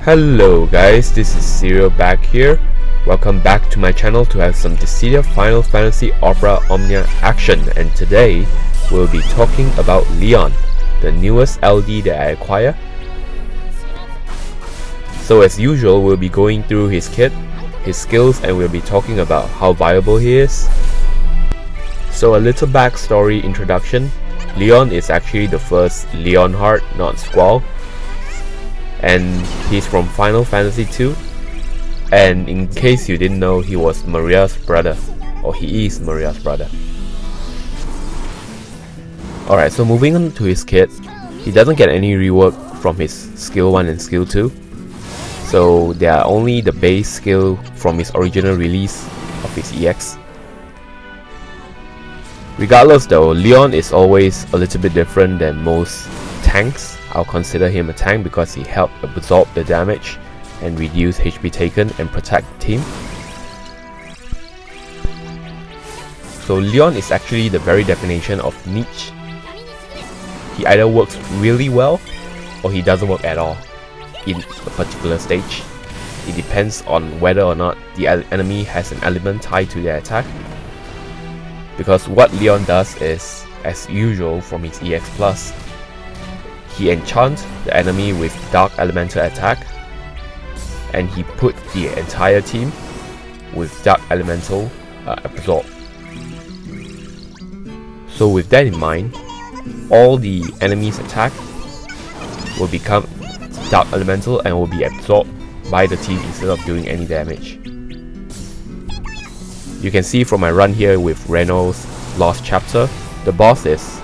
Hello guys, this is Serial back here. Welcome back to my channel to have some Dffoo Final Fantasy Opera Omnia action, and today we'll be talking about Leon, the newest LD that I acquire. So as usual, we'll be going through his kit, his skills, and we'll be talking about how viable he is. So a little backstory introduction. Leon is actually the first Leonhardt, not Squall, and he's from Final Fantasy II. And in case you didn't know, he was Maria's brother, or he is Maria's brother. Alright, so moving on to his kit, he doesn't get any rework from his skill 1 and skill 2. So they are only the base skill from his original release of his EX. Regardless though, Leon is always a little bit different than most tanks. I'll consider him a tank because he helped absorb the damage and reduce HP taken and protect the team. So Leon is actually the very definition of niche. He either works really well or he doesn't work at all in a particular stage. It depends on whether or not the enemy has an element tied to their attack. Because what Leon does is, as usual from his EX Plus, he enchants the enemy with dark elemental attack, and he put the entire team with dark elemental absorb. So with that in mind, all the enemy's attack will become dark elemental and will be absorbed by the team instead of doing any damage. You can see from my run here with Reno's Lost Chapter, the boss is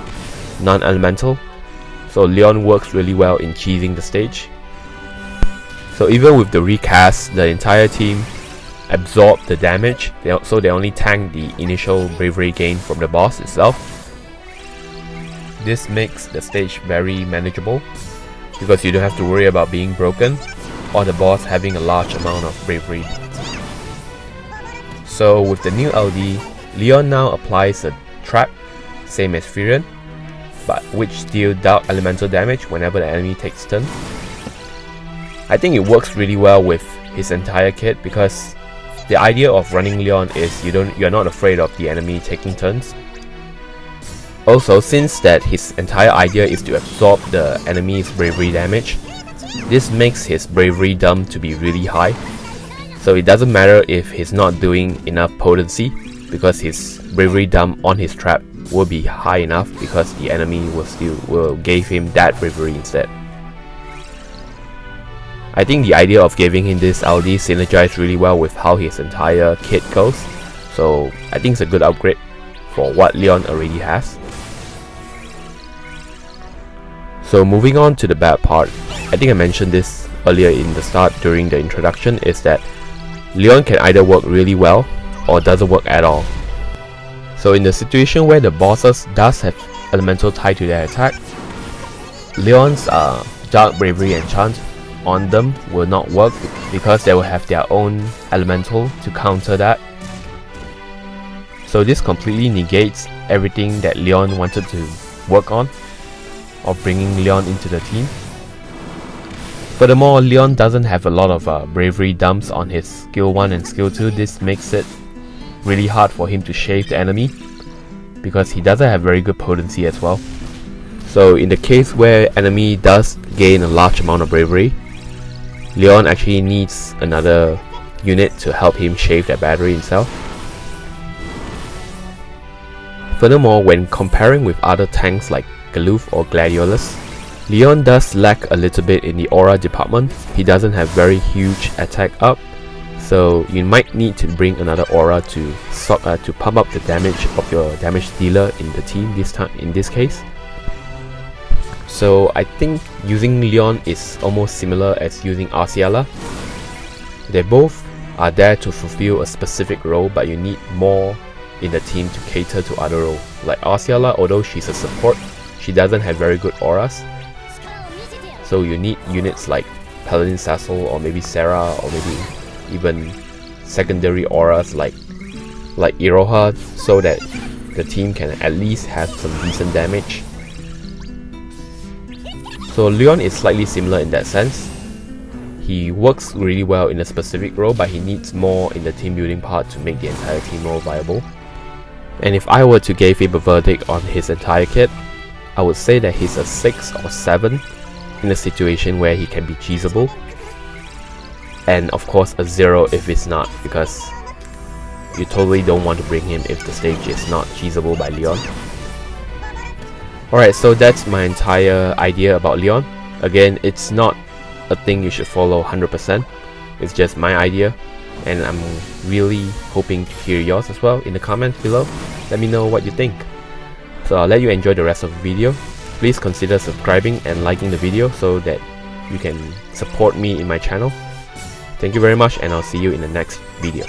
non-elemental, so Leon works really well in cheesing the stage. So even with the recast, the entire team absorb the damage, so they only tank the initial bravery gain from the boss itself. This makes the stage very manageable, because you don't have to worry about being broken or the boss having a large amount of bravery. So with the new LD, Leon now applies a trap, same as Furion, but which deal dark elemental damage whenever the enemy takes turn. I think it works really well with his entire kit, because the idea of running Leon is you're not afraid of the enemy taking turns. Also, since that his entire idea is to absorb the enemy's bravery damage, this makes his bravery dump to be really high. So it doesn't matter if he's not doing enough potency, because his bravery dump on his trap will be high enough, because the enemy will give him that bravery instead. I think the idea of giving him this LD synergizes really well with how his entire kit goes, so I think it's a good upgrade for what Leon already has. So moving on to the bad part, I think I mentioned this earlier in the start during the introduction, is that Leon can either work really well or doesn't work at all. So in the situation where the bosses does have elemental tied to their attack, Leon's dark bravery enchant on them will not work, because they will have their own elemental to counter that. So this completely negates everything that Leon wanted to work on, of bringing Leon into the team. Furthermore, Leon doesn't have a lot of bravery dumps on his skill 1 and skill 2. This makes it really hard for him to shave the enemy, because he doesn't have very good potency as well. So in the case where enemy does gain a large amount of bravery, Leon actually needs another unit to help him shave that battery himself. Furthermore, when comparing with other tanks like Galuf or Gladiolus, Leon does lack a little bit in the aura department. He doesn't have very huge attack up, so you might need to bring another aura to pump up the damage of your damage dealer in the team in this case. So I think using Leon is almost similar as using Arciela. They both are there to fulfill a specific role, but you need more in the team to cater to other roles. Like Arciela, although she's a support, she doesn't have very good auras. So you need units like Paladin Cecil, or maybe Sarah, or maybe even secondary auras like Iroha, so that the team can at least have some decent damage. So Leon is slightly similar in that sense. He works really well in a specific role, but he needs more in the team building part to make the entire team more viable. And if I were to give him a verdict on his entire kit, I would say that he's a 6 or 7 in a situation where he can be cheeseable, and of course a 0 if it's not, because you totally don't want to bring him if the stage is not cheeseable by Leon. Alright, so that's my entire idea about Leon. Again, it's not a thing you should follow 100%, it's just my idea, and I'm really hoping to hear yours as well in the comments below. Let me know what you think. So I'll let you enjoy the rest of the video. Please consider subscribing and liking the video so that you can support me in my channel. Thank you very much, and I'll see you in the next video.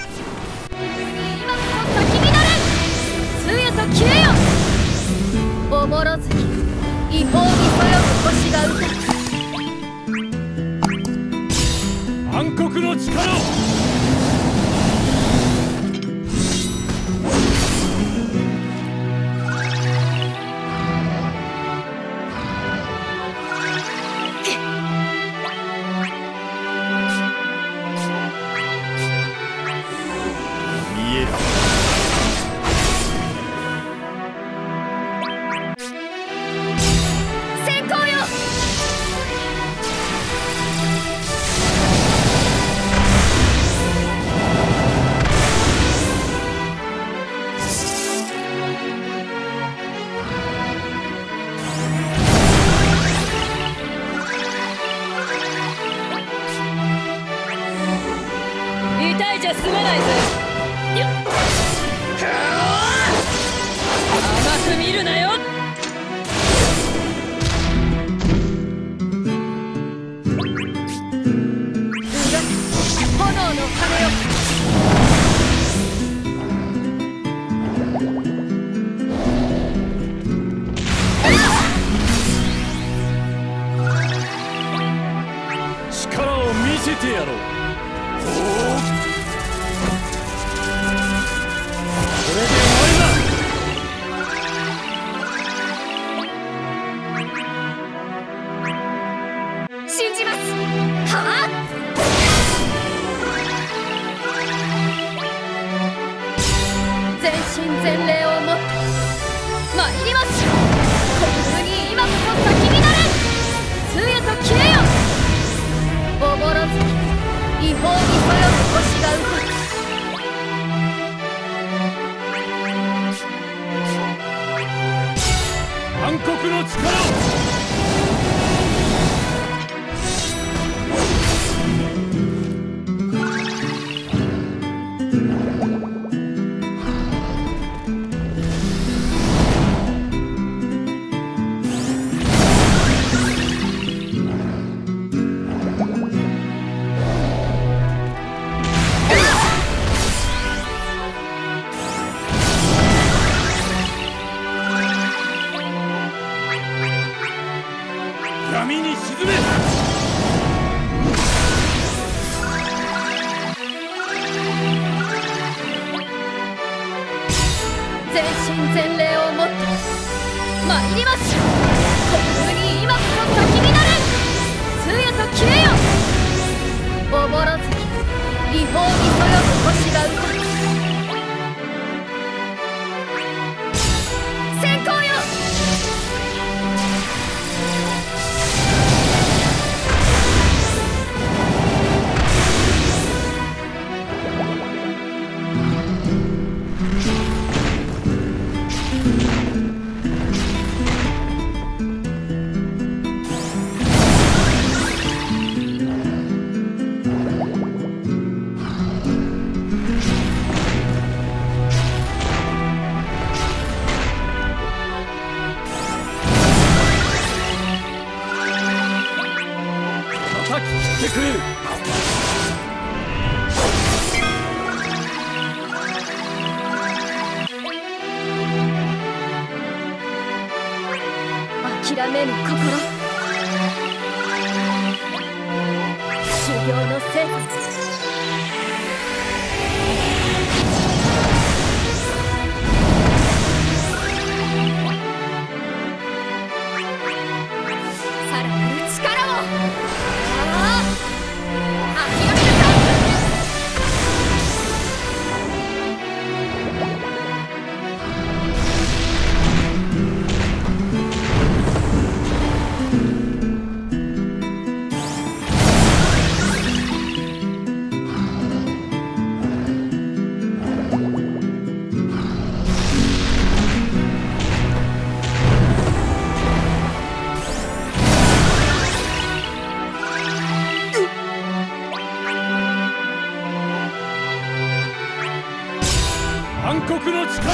暗黒の力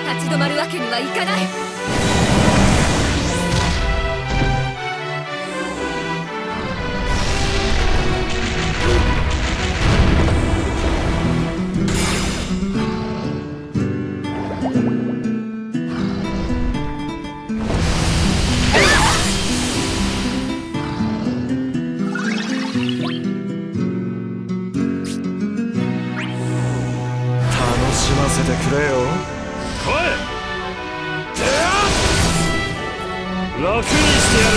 立ち止まるわけにはいかない。楽しませてくれよ。来い。楽にしてやる。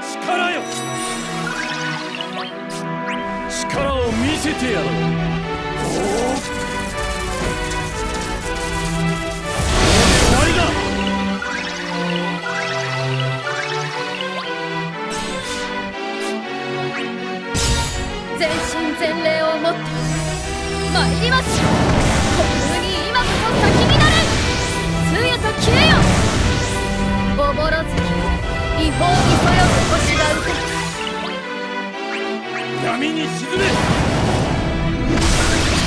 力よ、力を見せてやろう。終わりだ。全身全霊をもって参ります。国空に今こそ咲き乱れ、通夜と消えよ。おぼろ月、違法にそよぐ星が打て、闇に沈め。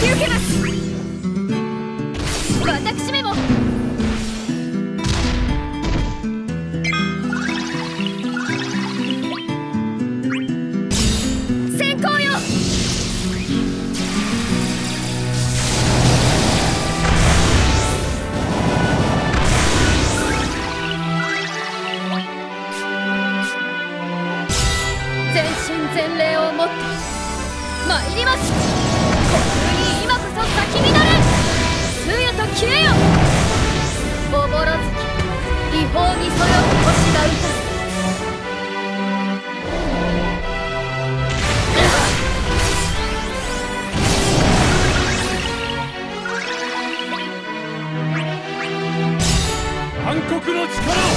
引き受けます。私めも先行よ。全身全霊をもって参ります。国空に今こそ咲き乱れ、通夜と消えよ。おぼろ月、違法にそよぐ星が歌う。暗黒の力を。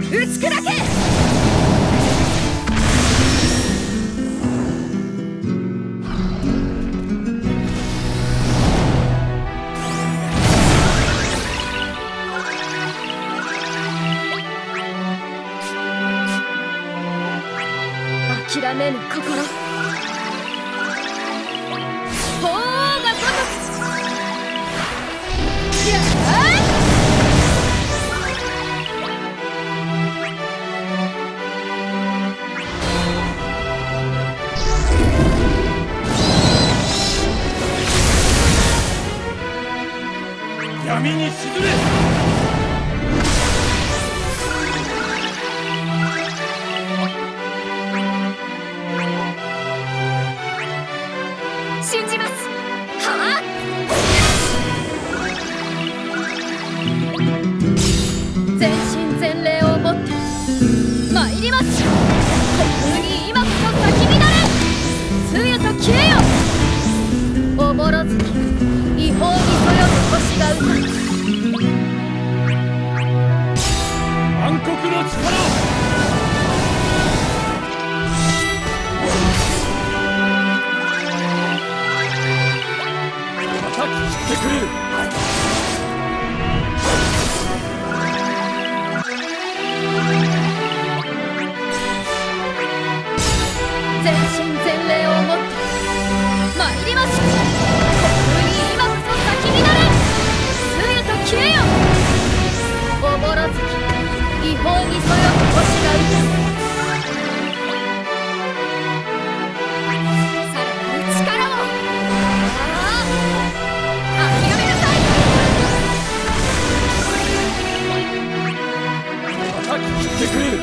打ち砕け。諦めぬ心、鳳凰が如く。やあ闇に沈め。信じます。はあ。全身全霊をもって参ります。国空に今こそ咲き乱れ、通夜と消えよ。おぼろ月、違法にそよぐ星が歌う。暗黒の力を。叩き切ってくれる。全身全霊をもって参ります。国空に今こそ咲き乱れ、通夜と消えよ。おぼろ月、違法にそよぐ星が歌う。さらなる力を。諦めなさい。叩き切ってくれる。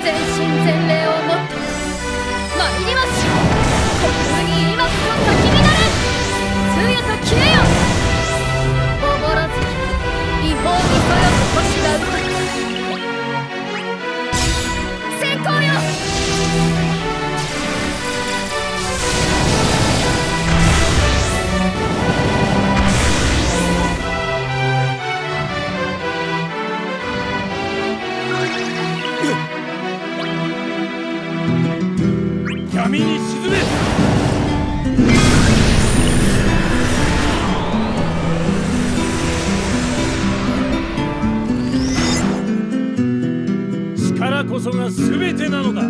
全身全霊をもって参ります。虚空に今こそ咲き乱れ。杖と消えよ。おぼろ月違法にそよく星が動く。先行よ。闇に沈め。力こそが全てなのだ。